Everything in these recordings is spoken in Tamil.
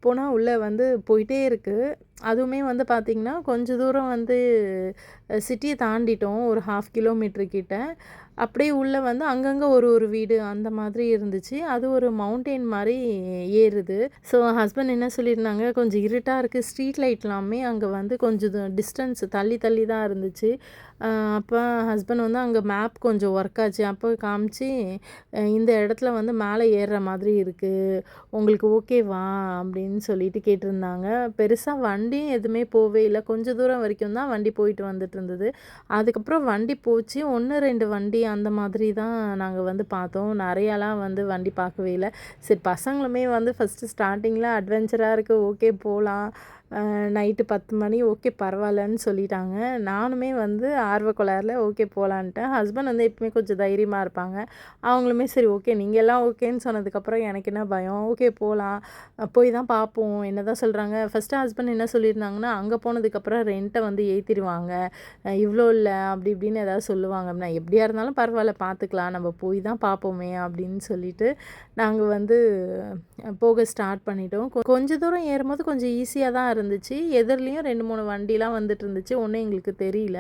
போனால் உள்ளே வந்து போயிட்டே இருக்குது. அதுவுமே வந்து பார்த்திங்கன்னா கொஞ்சம் தூரம் வந்து சிட்டியை தாண்டிட்டோம், ஒரு 1/2 கிலோமீட்டர் கிட்ட. அப்படியே உள்ளே வந்து அங்கங்கே ஒரு வீடு அந்த மாதிரி இருந்துச்சு. அது ஒரு மவுண்டெயின் மாதிரி ஏறுது. ஸோ ஹஸ்பண்ட் என்ன சொல்லியிருந்தாங்க, கொஞ்சம் இருட்டாக இருக்குது, ஸ்ட்ரீட் லைட்லாமே அங்கே வந்து கொஞ்சம் டிஸ்டன்ஸ் தள்ளி தள்ளி தான் இருந்துச்சு. அப்போ ஹஸ்பண்ட் வந்து அங்கே மேப் கொஞ்சம் ஒர்க் ஆச்சு. அப்போ காமிச்சு, இந்த இடத்துல வந்து மேலே ஏறுற மாதிரி இருக்குது, உங்களுக்கு ஓகேவா அப்படின்னு சொல்லிட்டு கேட்டிருந்தாங்க. பெருசாக வண்டியும் எதுவுமே போவே இல்லை, கொஞ்சம் தூரம் வரைக்கும் தான் வண்டி போயிட்டு வந்துட்டு இருந்தது. அதுக்கப்புறம் வண்டி போச்சு, 1, 2 வண்டி அந்த மாதிரி தான் நாங்கள் வந்து பார்த்தோம். நிறையாலாம் வந்து வண்டி பார்க்கவே இல்லை. சரி, பசங்களுமே வந்து ஃபஸ்ட்டு ஸ்டார்டிங்கில் அட்வென்ச்சராக இருக்குது, ஓகே போகலாம், நைட்டு 10 மணி ஓகே பரவாயில்லன்னு சொல்லிட்டாங்க. நானுமே வந்து ஆர்வக்கோளாறில் ஓகே போகலான்ட்டேன். ஹஸ்பண்ட் வந்து எப்பவுமே கொஞ்சம் தைரியமாக இருப்பாங்க. அவங்களுமே சரி ஓகே நீங்கள் எல்லாம் ஓகேன்னு சொன்னதுக்கப்புறம் எனக்கு என்ன பயம், ஓகே போகலாம், போய் தான் பார்ப்போம் என்ன தான் சொல்கிறாங்க. ஃபஸ்ட்டு ஹஸ்பண்ட் என்ன சொல்லியிருந்தாங்கன்னா, அங்கே போனதுக்கப்புறம் ரெண்ட்டை வந்து ஏற்றிடுவாங்க, இவ்வளோ இல்லை அப்படி இப்படின்னு ஏதாவது சொல்லுவாங்க. அப்படின்னா எப்படியா இருந்தாலும் பரவாயில்ல பார்த்துக்கலாம், நம்ம போய் தான் பார்ப்போமே அப்படின்னு சொல்லிட்டு நாங்கள் வந்து போக ஸ்டார்ட் பண்ணிட்டோம். கொஞ்சம் தூரம் ஏறும்போது கொஞ்சம் ஈஸியாக தான் இருந்துச்சு. எதிர்லேயும் 2, 3 வண்டிலாம் வந்துட்டு இருந்துச்சு, ஒன்றும் எங்களுக்கு தெரியல.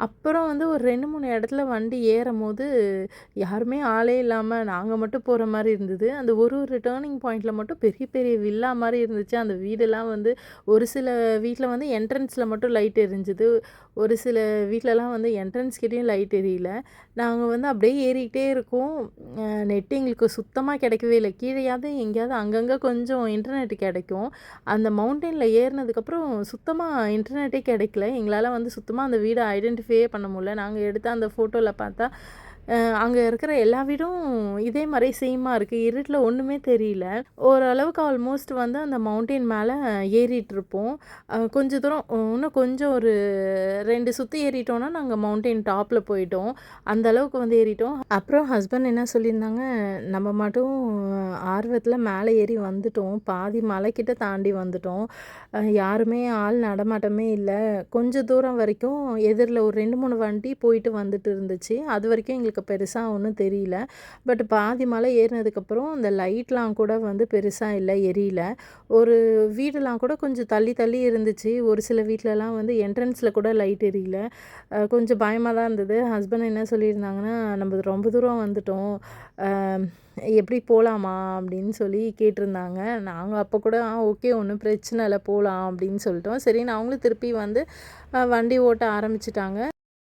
அப்புறம் வந்து ஒரு 2, 3 இடத்துல வண்டி ஏறும்போது யாருமே ஆளே இல்லாமல் நாங்கள் மட்டும் போகிற மாதிரி இருந்தது. அந்த ஒரு டேர்னிங் பாயிண்டில் மட்டும் பெரிய பெரிய வில்லா மாதிரி இருந்துச்சு. அந்த வீடெல்லாம் வந்து ஒரு சில வீட்டில் வந்து என்ட்ரன்ஸில் மட்டும் லைட் எரிஞ்சுது, ஒரு சில வீட்டிலலாம் வந்து என்ட்ரன்ஸ் கிட்டேயும் லைட் எரியல. நாங்கள் வந்து அப்படியே ஏறிக்கிட்டே இருக்கோம். நெட்டு எங்களுக்கு சுத்தமாக கிடைக்கவே இல்லை. கீழேயாவது எங்கேயாவது அங்கங்கே கொஞ்சம் இன்டர்நெட் கிடைக்கும். அந்த மவுண்டெயினில் ஏறினதுக்கப்புறம் சுத்தமாக இன்டர்நெட்டே கிடைக்கல. எங்களால் வந்து சுத்தமாக அந்த வீடை ஐடென்டிஃபையே பண்ண முடியல. நாங்கள் எடுத்த அந்த ஃபோட்டோவில் பார்த்தா அங்கே இருக்கிற எல்லா வீடும் இதே மாதிரி சேமாக இருக்குது. இருட்டில் ஒன்றுமே தெரியல. ஓரளவுக்கு ஆல்மோஸ்ட் வந்து அந்த மவுண்டெயின் மேலே ஏறிட்டுருப்போம். கொஞ்சம் தூரம் இன்னும் கொஞ்சம் ஒரு 2 சுற்றி ஏறிட்டோன்னா நாங்கள் மவுண்டெயின் டாப்பில் போயிட்டோம். அந்த அளவுக்கு வந்து ஏறிட்டோம். அப்புறம் ஹஸ்பண்ட் என்ன சொல்லியிருந்தாங்க, நம்ம மட்டும் ஆர்வத்தில் மேலே ஏறி வந்துட்டோம், பாதி மலைக்கிட்ட தாண்டி வந்துட்டோம், யாருமே ஆள் நடமாட்டமே இல்லை. கொஞ்சம் தூரம் வரைக்கும் எதிரில் ஒரு 2, 3 வண்டி போயிட்டு வந்துட்டு இருந்துச்சு. அது வரைக்கும் எங்களுக்கு பெருசாக ஒன்றும் தெரியல. பட் பாதி மலை ஏறினதுக்கப்புறம் அந்த லைட்லாம் கூட வந்து பெருசாக இல்லை, எரியல. ஒரு வீடெல்லாம் கூட கொஞ்சம் தள்ளி தள்ளி இருந்துச்சு. ஒரு சில வீட்டிலலாம் வந்து என்ட்ரன்ஸில் கூட லைட் எரியல. கொஞ்சம் பயமாக தான் இருந்தது. ஹஸ்பண்ட் என்ன சொல்லியிருந்தாங்கன்னா, நம்ம ரொம்ப தூரம் வந்துட்டோம், எப்படி போகலாமா அப்படின்னு சொல்லி கேட்டிருந்தாங்க. நாங்கள் அப்போ கூட ஓகே ஒன்றும் பிரச்சனை இல்லை போகலாம் அப்படின்னு சொல்லிட்டோம். சரின்னு அவங்களும் திருப்பி வந்து வண்டி ஓட்ட ஆரம்பிச்சிட்டாங்க.